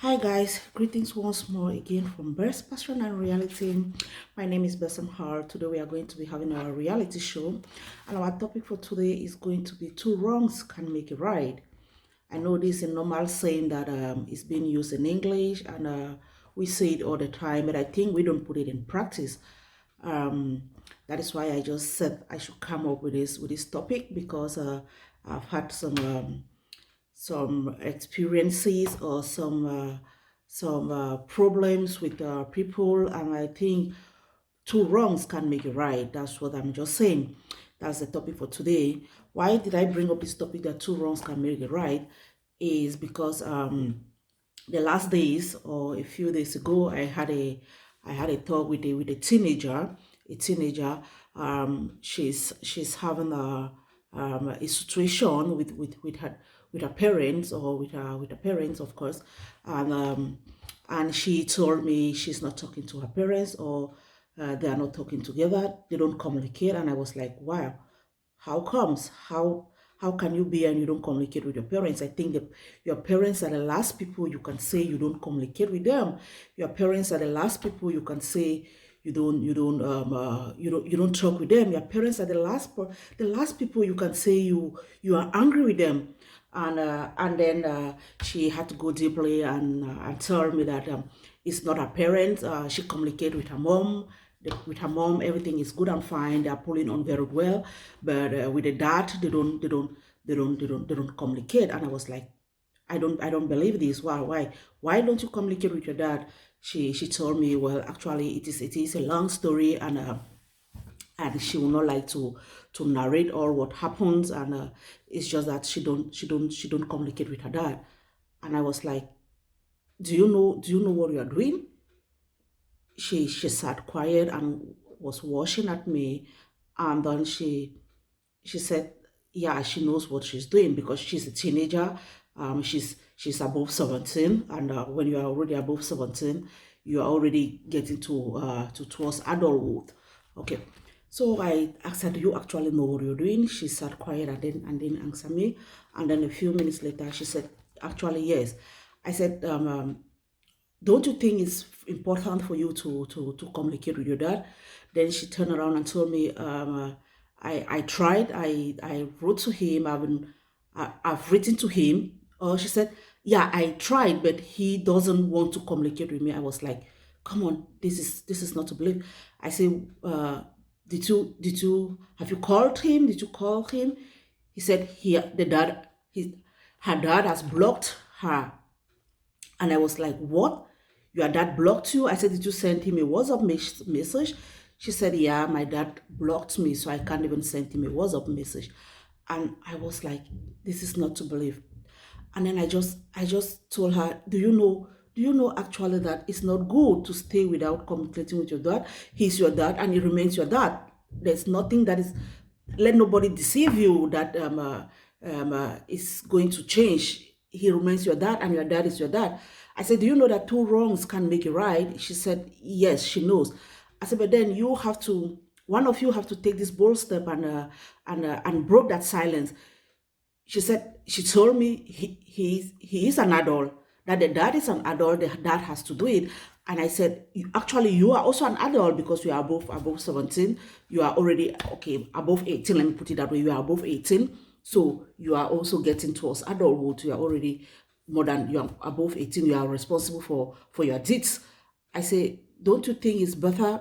Hi guys, greetings once more again from Best Passion and Reality. My name is Besam Hart. Today we are going to be having our reality show, and our topic for today is going to be two wrongs can make a right. I know this is a normal saying that is being used in English, and we say it all the time, but I think we don't put it in practice. Um, that is why I just said I should come up with this topic because I've had some experiences or some problems with people, and I think two wrongs can make a right. That's what I'm just saying. That's the topic for today. Why did I bring up this topic that two wrongs can make a right? Is because the last days or a few days ago, I had a talk with a teenager. A teenager. She's having a situation with her parents, or with her parents, of course, and she told me she's not talking to her parents, or they are not talking together. They don't communicate, and I was like, wow, how comes? How can you be and you don't communicate with your parents? I think that your parents are the last people you can say you don't communicate with them. Your parents are the last people you can say you don't talk with them. Your parents are the last people you can say you are angry with them. And then she had to go deeply and tell me that it's not her parents. She communicated with her mom. With her mom, everything is good and fine. They are pulling on very well, but with the dad, they don't communicate. And I was like, I don't believe this. Why don't you communicate with your dad? She told me, well, actually, it is a long story, and she will not like to narrate all what happens, and it's just that she don't communicate with her dad. And I was like, do you know what you are doing? She sat quiet and was watching at me, and then she said, yeah, she knows what she's doing because she's a teenager. She's above 17, and when you are already above 17, you are already getting towards adulthood. Okay. So I asked her, do you actually know what you're doing? She sat quiet and then answer me. And then a few minutes later, she said, actually, yes. I said, don't you think it's important for you to communicate with your dad? Then she turned around and told me, I tried, I wrote to him, I've written to him. Or she said, yeah, I tried, but he doesn't want to communicate with me. I was like, come on, this is not to believe. I said, did you have you called him? Did you call him? He said, her dad has blocked her. And I was like, what? Your dad blocked you? I said, did you send him a WhatsApp message? She said, yeah, my dad blocked me, so I can't even send him a WhatsApp message. And I was like, this is not to believe. And then I just told her, do you know actually that it's not good to stay without communicating with your dad? He's your dad and he remains your dad. There's nothing that is, let nobody deceive you that is going to change. He remains your dad and your dad is your dad. I said, do you know that two wrongs can make a right? She said, yes, she knows. I said, but then one of you have to take this bold step and broke that silence. She told me he is an adult, that the dad is an adult, the dad has to do it. And I said, actually, you are also an adult because you are above 17. You are already, okay, above 18, let me put it that way. You are above 18. So you are also getting towards adulthood. You are already you are above 18. You are responsible for your deeds. I say, don't you think it's better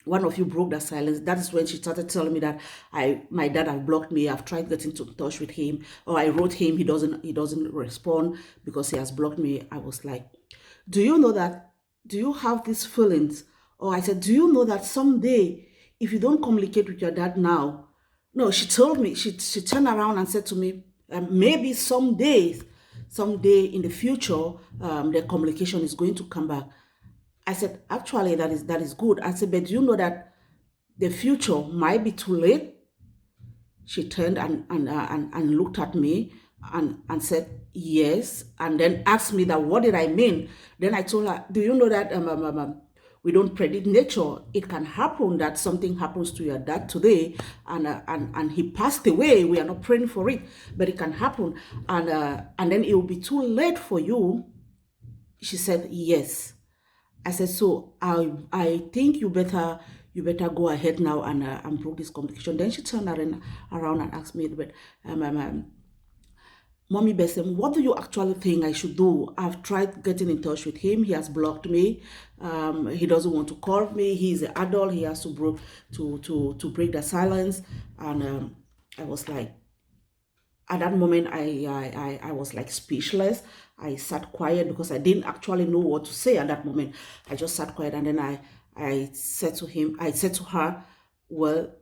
one of you broke that silence? That is when she started telling me that my dad have blocked me. I've tried getting to touch with him, or I wrote him. He doesn't respond because he has blocked me. I was like, do you know that? Do you have these feelings? Or I said, do you know that someday, if you don't communicate with your dad now, no, she told me, she turned around and said to me, maybe someday in the future, the communication is going to come back. I said, actually, that is good. I said, but do you know that the future might be too late? She turned and looked at me and said, yes, and then asked me that what did I mean? Then I told her, do you know that we don't predict nature? It can happen that something happens to your dad today, and he passed away. We are not praying for it, but it can happen, and then it will be too late for you She said, yes. I said, so I think you better go ahead now and improve this communication. Then she turned around and asked me, but Mommy Besem, what do you actually think I should do? I've tried getting in touch with him. He has blocked me. He doesn't want to call me. He's an adult. He has to break the silence. And I was like, at that moment, I was like speechless. I sat quiet because I didn't actually know what to say at that moment. I just sat quiet, and then I said to him, I said to her, well,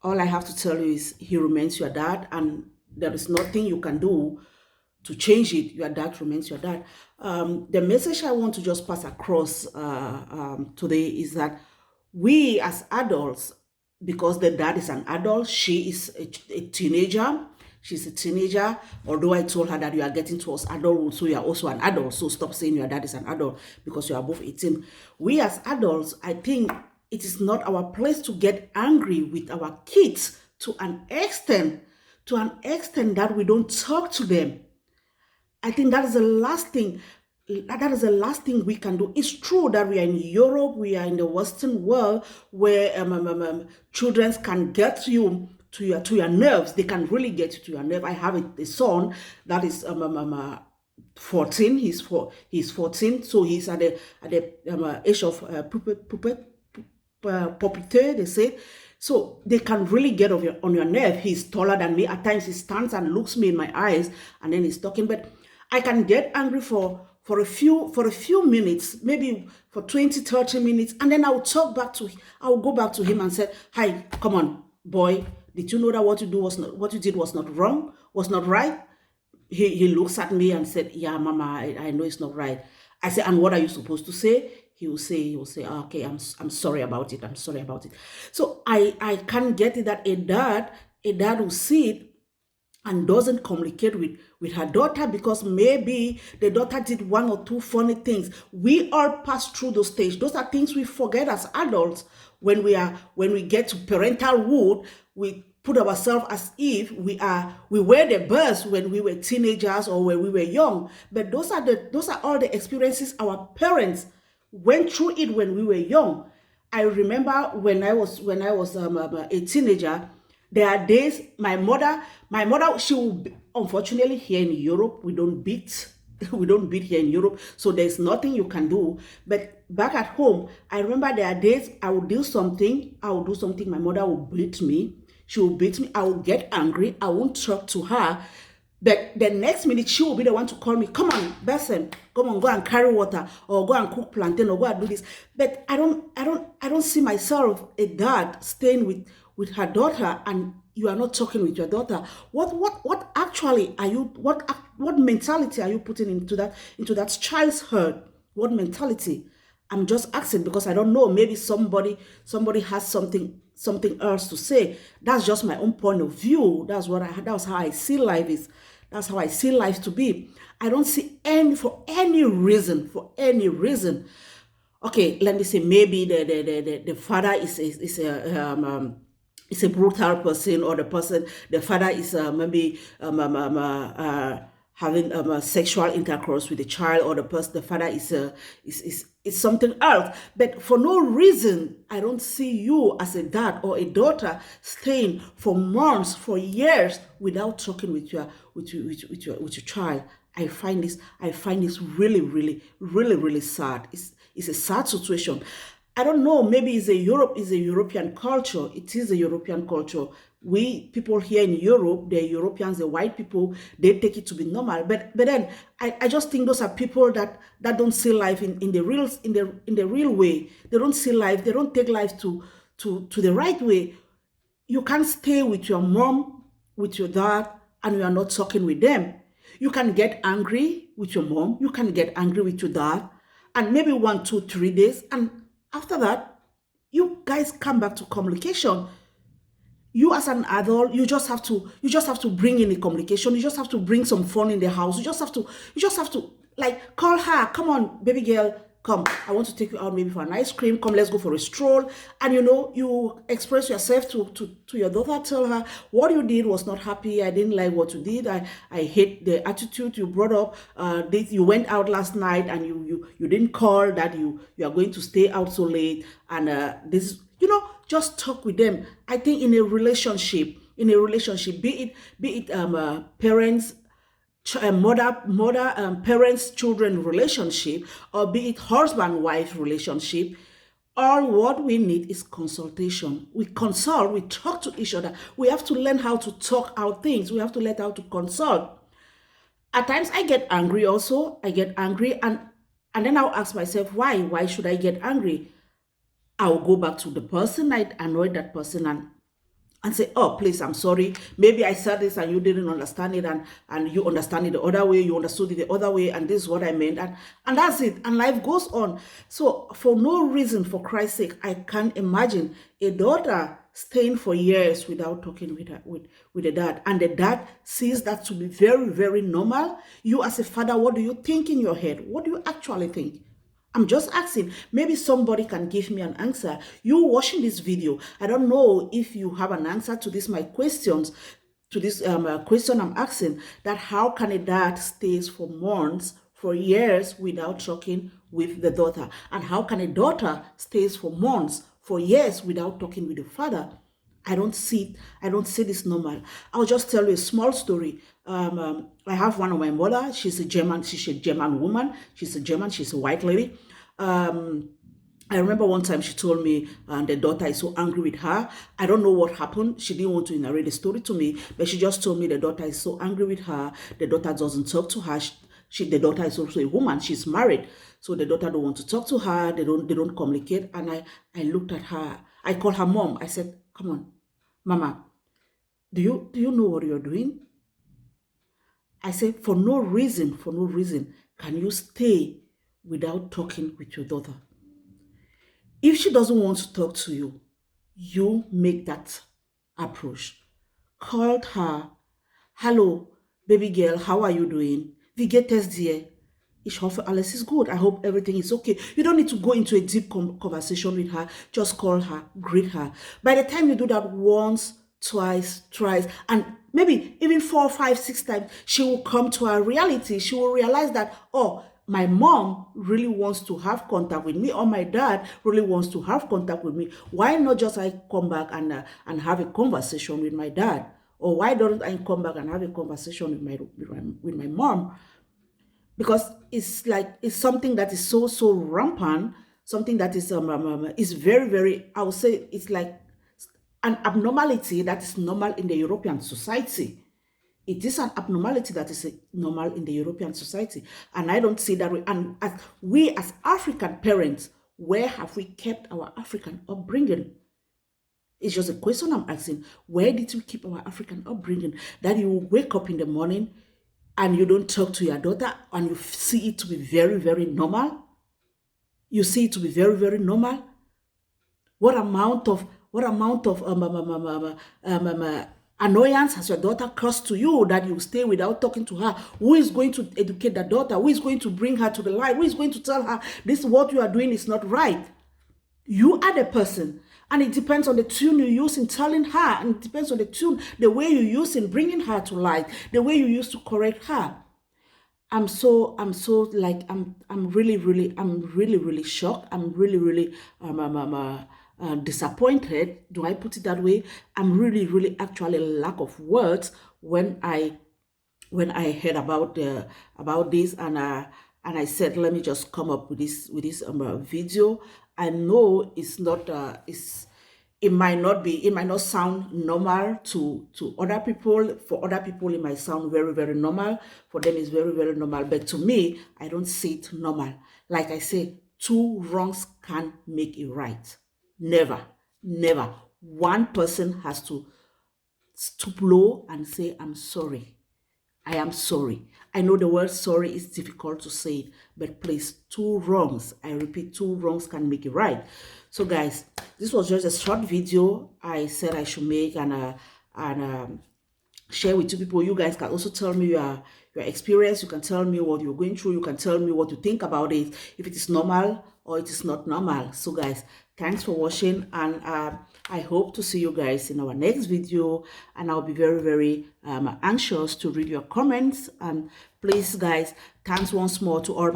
all I have to tell you is he remains your dad, and there is nothing you can do to change it. Your dad remains your dad. The message I want to just pass across today is that we as adults, because the dad is an adult, she is a teenager. She's a teenager. Although I told her that you are getting towards adulthood, so you are also an adult. So stop saying your dad is an adult because you are both 18. We as adults, I think it is not our place to get angry with our kids to an extent that we don't talk to them. I think that is the last thing. That is the last thing we can do. It's true that we are in Europe, we are in the Western world, where children can get you to your nerves. They can really get you to your nerve. I have a son that is 14. He's 14, so he's at the age of puberty, they say. So they can really get on your nerve. He's taller than me. At times he stands and looks me in my eyes, and then he's talking. But I can get angry for a few minutes, maybe for 20, 30 minutes, and then I'll go back to him and say, "Hi, come on, boy. Did you know that what you did was not wrong, was not right?" He looks at me and said, "Yeah, Mama, I know it's not right." I said, "And what are you supposed to say?" He will say, "Ah, okay, I'm sorry about it. I'm sorry about it." So I can't get it that a dad will see it and doesn't communicate with her daughter because maybe the daughter did one or two funny things. We all pass through those stages. Those are things we forget as adults. When we get to parentalhood, we put ourselves as if we were the best when we were teenagers or when we were young. But those are all the experiences our parents went through it when we were young. I remember when I was a teenager, there are days my mother, she will unfortunately, here in Europe, we don't beat. We don't beat here in Europe, so there's nothing you can do. But back at home, I remember there are days I will do something, my mother will beat me. She will beat me, I will get angry, I won't talk to her. But the next minute, she will be the one to call me, "Come on, Besem, come on, go and carry water, or go and cook plantain, or go and do this." But I don't see myself a dad staying with her daughter, and you are not talking with your daughter. What actually are you? What mentality are you putting into that child's head? What mentality? I'm just asking because I don't know. Maybe somebody has something else to say. That's just my own point of view. That's how I see life is. That's how I see life to be. I don't see for any reason. Okay, let me say maybe the father is a brutal person, or the father is maybe having sexual intercourse with the child, or the father is something else. But for no reason, I don't see you as a dad or a daughter staying for months, for years without talking with your child. I find this really, really, really, really sad. It's a sad situation. I don't know, maybe it's a European culture. It is a European culture. We people here in Europe, the Europeans, the white people, they take it to be normal. But then I just think those are people that don't see life in the real way. They don't see life, they don't take life to the right way. You can't stay with your mom, with your dad, and you are not talking with them. You can get angry with your mom, you can get angry with your dad, and maybe 1, 2, 3 days, and after that, you guys come back to communication. You as an adult, you just have to bring in the communication. You just have to bring some fun in the house. You just have to like call her. "Come on, baby girl, come, I want to take you out maybe for an ice cream, come, let's go for a stroll. And you know, you express yourself to your daughter, tell her what you did was not happy, I didn't like what you did, I hate the attitude you brought up, you went out last night and you didn't call that you are going to stay out so late, and this, you know, just talk with them. I think in a relationship, be it parents, mother parents children relationship, or be it husband wife relationship, all what we need is consultation. We consult, we talk to each other. We have to learn how to talk out things. We have to learn how to consult. At times I get angry also. I get angry, and then I'll ask myself, why should I get angry? I'll go back to the person I annoyed that person, and say, oh, please, I'm sorry. Maybe I said this and you didn't understand it, and you understand it the other way, you understood it the other way, and this is what I meant. And that's it. And life goes on. So for no reason, for Christ's sake, I can't imagine a daughter staying for years without talking with the dad. And the dad sees that to be very, very normal. You as a father, what do you think in your head? What do you actually think? I'm just asking. Maybe somebody can give me an answer. You watching this video, I don't know if you have an answer to this, my questions, to this question I'm asking, that how can a dad stays for months, for years without talking with the daughter? And how can a daughter stays for months, for years without talking with the father? I don't see this normal. I'll just tell you a small story. I have one of my mother. She's a German woman. She's a white lady. I remember one time she told me the daughter is so angry with her. I don't know what happened. She didn't want to narrate the story to me, but she just told me the daughter is so angry with her. The daughter doesn't talk to her. The daughter is also a woman. She's married, so the daughter don't want to talk to her. They don't communicate. And I looked at her. I called her mom. I said, "Come on, Mama, do you know what you're doing?" I said, for no reason, can you stay without talking with your daughter? If she doesn't want to talk to you, you make that approach. Called her. Hello, baby girl, how are you doing? Wie geht es dir? Ich hoffe, alles ist gut. I hope everything is okay. You don't need to go into a deep conversation with her. Just call her, greet her. By the time you do that once, twice, thrice, and maybe even 4, 5, 6 times, she will come to her reality. She will realize that, oh, my mom really wants to have contact with me, or my dad really wants to have contact with me. Why not just I come back and have a conversation with my dad? Or why don't I come back and have a conversation with my mom? Because it's something that is so rampant, something that is very, very, I would say it's like an abnormality that is normal in the European society. It is an abnormality that is normal in the European society. And I don't see that and as we as African parents, where have we kept our African upbringing? It's just a question I'm asking. Where did we keep our African upbringing? That you wake up in the morning and you don't talk to your daughter and you see it to be very, very normal? You see it to be very, very normal? What amount of annoyance has your daughter caused to you that you stay without talking to her? Who is going to educate the daughter? Who is going to bring her to the light? Who is going to tell her this what you are doing is not right? You are the person. And it depends on the tune you use in telling her, and it depends on the way you use in bringing her to light, the way you use to correct her. I'm really shocked. I'm really disappointed. Do I put it that way? I'm really actually lack of words when I heard about this, and I said, let me just come up with this video. I know it's not it might not sound normal to other people. For other people, it might sound very, very normal. For them, it's very, very normal. But to me, I don't see it normal. Like I say, 2 wrongs can't make it right. Never. One person has to stoop low and say, I'm sorry. I am sorry. I know the word sorry is difficult to say, but please, 2 wrongs, I repeat, 2 wrongs can make it right. So guys, this was just a short video I said I should make, and share with two people. You guys can also tell me your experience. You can tell me what you're going through. You can tell me what you think about it, if it is normal or it is not normal. So guys, thanks for watching, and I hope to see you guys in our next video, and I'll be very anxious to read your comments. And please guys, thanks once more to all my